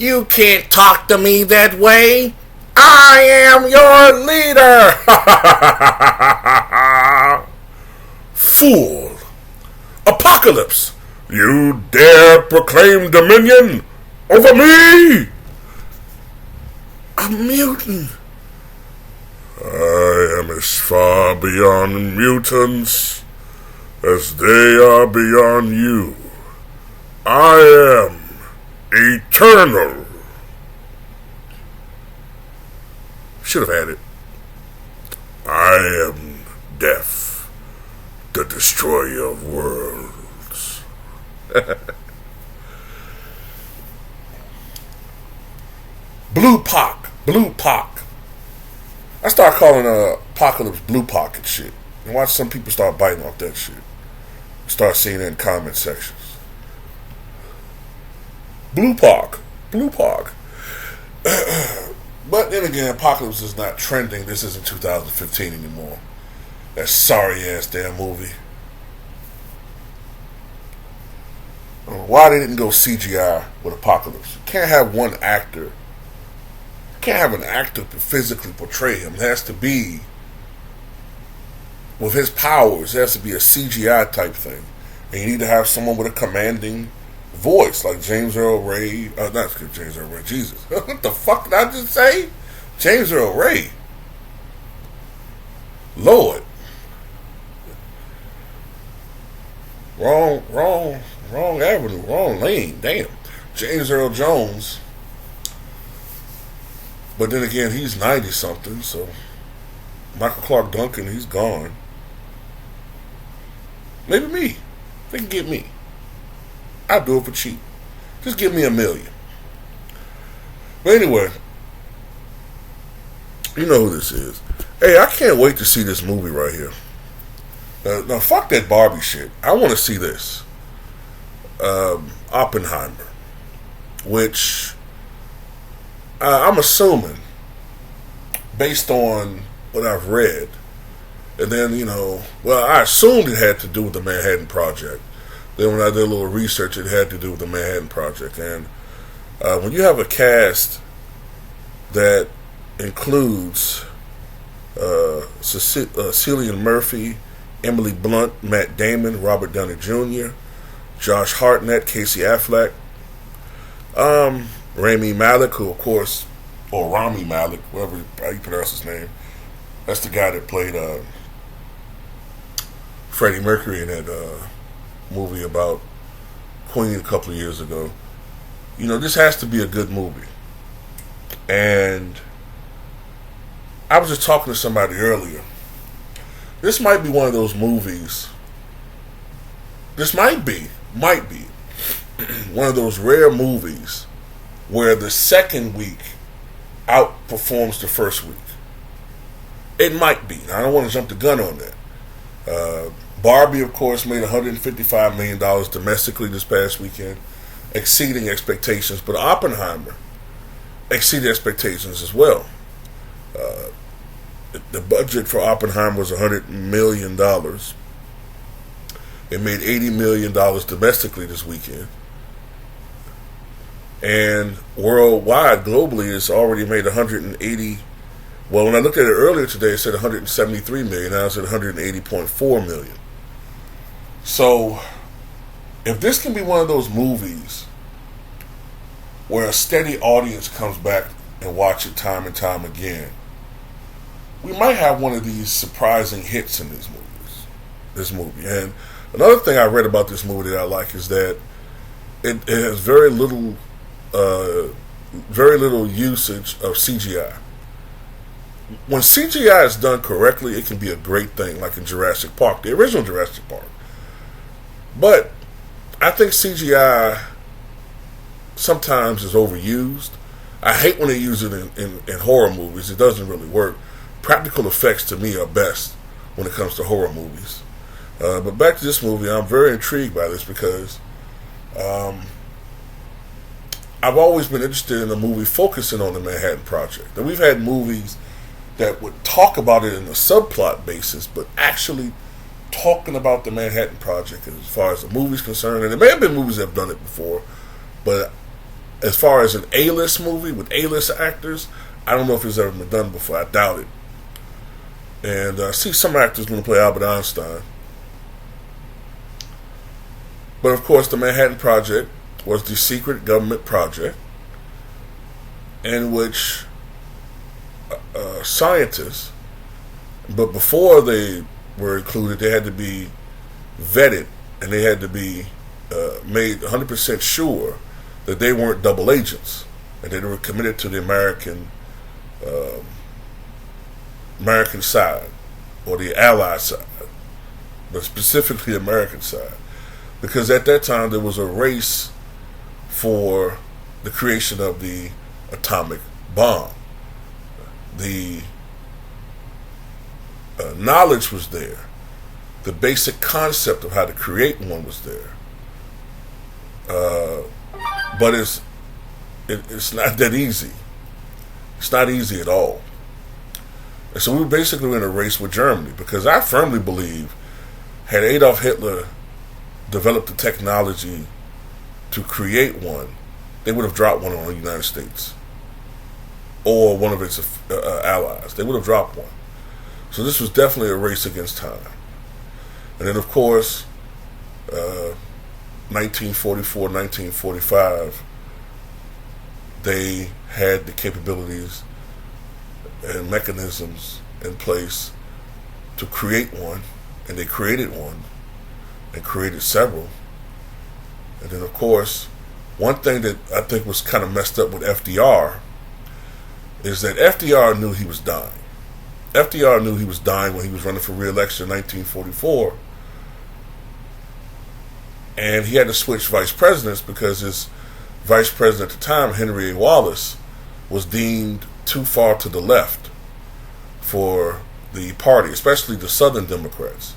You can't talk to me that way. I am your leader. Fool. Apocalypse. You dare proclaim dominion over me? A mutant. I am as far beyond mutants as they are beyond you. I am eternal. Should have had it. I am death, the destroyer of worlds. Blue Pock. I start calling Apocalypse Blue Pocket shit. And watch some people start biting off that shit. Start seeing it in comment sections. Blue Pock. But then again, Apocalypse is not trending. This isn't 2015 anymore. That sorry ass damn movie. Why they didn't go CGI with Apocalypse? You can't have one actor. You can't have an actor to physically portray him. It has to be, with his powers, it has to be a CGI type thing. And you need to have someone with a commanding voice, like James Earl Ray. Not James Earl Ray, Jesus. What the fuck did I just say? James Earl Ray. Lord. Wrong avenue, wrong lane. Damn. James Earl Jones. But then again, he's 90-something, so Michael Clark Duncan, he's gone. Maybe me. They can get me. I'll do it for cheap. Just give me $1 million. But anyway, you know who this is. Hey, I can't wait to see this movie right here. Now, fuck that Barbie shit. I want to see this. Oppenheimer. Which, I'm assuming, based on what I've read, and then, I assumed it had to do with the Manhattan Project. Then when I did a little research, it had to do with the Manhattan Project. And when you have a cast that includes Cillian Murphy, Emily Blunt, Matt Damon, Robert Downey Jr., Josh Hartnett, Casey Affleck, Rami Malek, who of course, or Rami Malek, whatever you pronounce his name, that's the guy that played Freddie Mercury in that movie about Queen a couple of years ago. This has to be a good movie. And I was just talking to somebody earlier. This might be one of those movies. This might be one of those rare movies where the second week outperforms the first week. It might be. Now, I don't want to jump the gun on that. Barbie, of course, made $155 million domestically this past weekend, exceeding expectations. But Oppenheimer exceeded expectations as well. The budget for Oppenheimer was $100 million. It made $80 million domestically this weekend. And worldwide, globally, it's already made 180. Well, when I looked at it earlier today, it said 173 million. Now it's at 180.4 million. So, if this can be one of those movies where a steady audience comes back and watch it time and time again, we might have one of these surprising hits in this movie. And another thing I read about this movie that I like is that it has very little usage of CGI. When CGI is done correctly, it can be a great thing, like in Jurassic Park, the original Jurassic Park. But I think CGI sometimes is overused. I hate when they use it in horror movies. It doesn't really work. Practical effects to me are best when it comes to horror movies. But back to this movie, I'm very intrigued by this because I've always been interested in a movie focusing on the Manhattan Project. And we've had movies that would talk about it in a subplot basis, but actually talking about the Manhattan Project as far as the movie's concerned. And there may have been movies that have done it before, but as far as an A-list movie with A-list actors, I don't know if it's ever been done before. I doubt it. And I see some actors going to play Albert Einstein. But of course, the Manhattan Project was the secret government project in which scientists, but before they were included, they had to be vetted and they had to be made 100% sure that they weren't double agents and that they were committed to the American side or the Allied side, but specifically the American side. Because at that time there was a race for the creation of the atomic bomb. The knowledge was there. The basic concept of how to create one was there. But it's not that easy. It's not easy at all. And so we were basically in a race with Germany, because I firmly believe had Adolf Hitler developed the technology to create one, they would have dropped one on the United States or one of its allies. They would have dropped one. So this was definitely a race against time. And then, of course, 1944, 1945, they had the capabilities and mechanisms in place to create one, and they created one and created several. And then, of course, one thing that I think was kind of messed up with FDR is that FDR knew he was dying. FDR knew he was dying when he was running for re-election in 1944. And he had to switch vice presidents because his vice president at the time, Henry A. Wallace, was deemed too far to the left for the party, especially the Southern Democrats.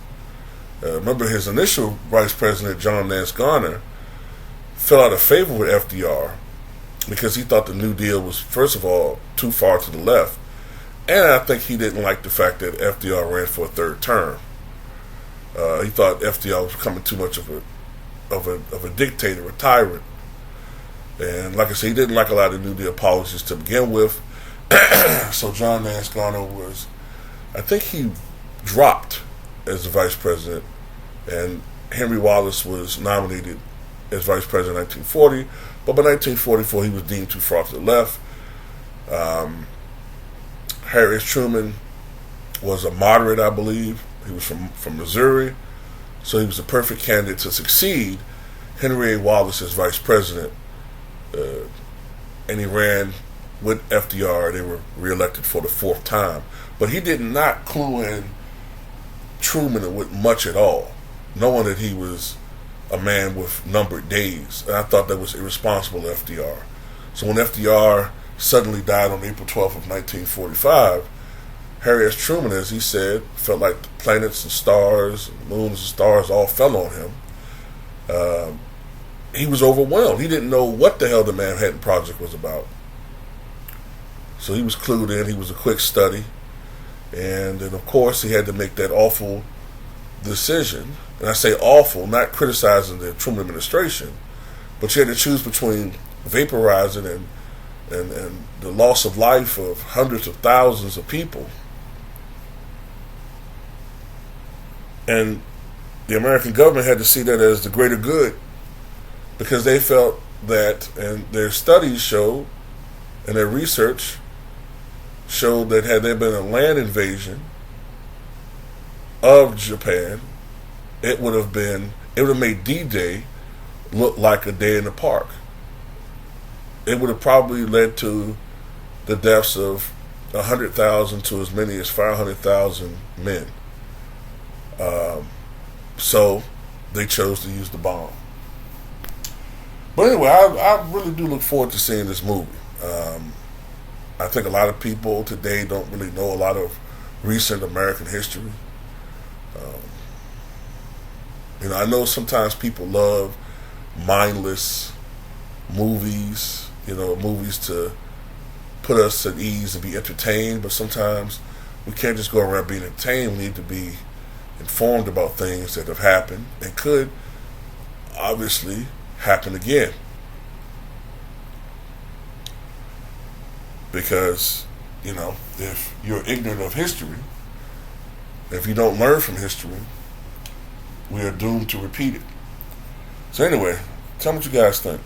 Remember, his initial vice president, John Nance Garner, fell out of favor with FDR because he thought the New Deal was, first of all, too far to the left, and I think he didn't like the fact that FDR ran for a third term. He thought FDR was becoming too much of a dictator, a tyrant, and like I said, he didn't like a lot of New Deal policies to begin with. So John Nance Garner was, I think he dropped as the vice president, and Henry Wallace was nominated as vice president in 1940, but by 1944 he was deemed too far to the left. Harry S. Truman was a moderate, I believe. He was from Missouri, so he was the perfect candidate to succeed Henry A. Wallace as vice president, and he ran with FDR. They were reelected for the fourth time, but he did not clue in Truman with much at all, knowing that he was a man with numbered days. And I thought that was irresponsible of FDR. So when FDR suddenly died on April 12th of 1945, Harry S. Truman, as he said, felt like the planets and stars, moons and stars all fell on him. He was overwhelmed. He didn't know what the hell the Manhattan Project was about. So he was clued in. He was a quick study. And then, of course, he had to make that awful decision. And I say awful, not criticizing the Truman administration, but you had to choose between vaporizing and the loss of life of hundreds of thousands of people. And the American government had to see that as the greater good, because they felt that, and their studies showed, and their research showed that had there been a land invasion of Japan, it would have made D-Day look like a day in the park. It would have probably led to the deaths of 100,000 to as many as 500,000 men. So they chose to use the bomb. But anyway, I really do look forward to seeing this movie. I think a lot of people today don't really know a lot of recent American history. I know sometimes people love mindless movies, movies to put us at ease and be entertained, but sometimes we can't just go around being entertained. We need to be informed about things that have happened and could obviously happen again. because, if you're ignorant of history, if you don't learn from history, we are doomed to repeat it. So anyway, tell me what you guys think.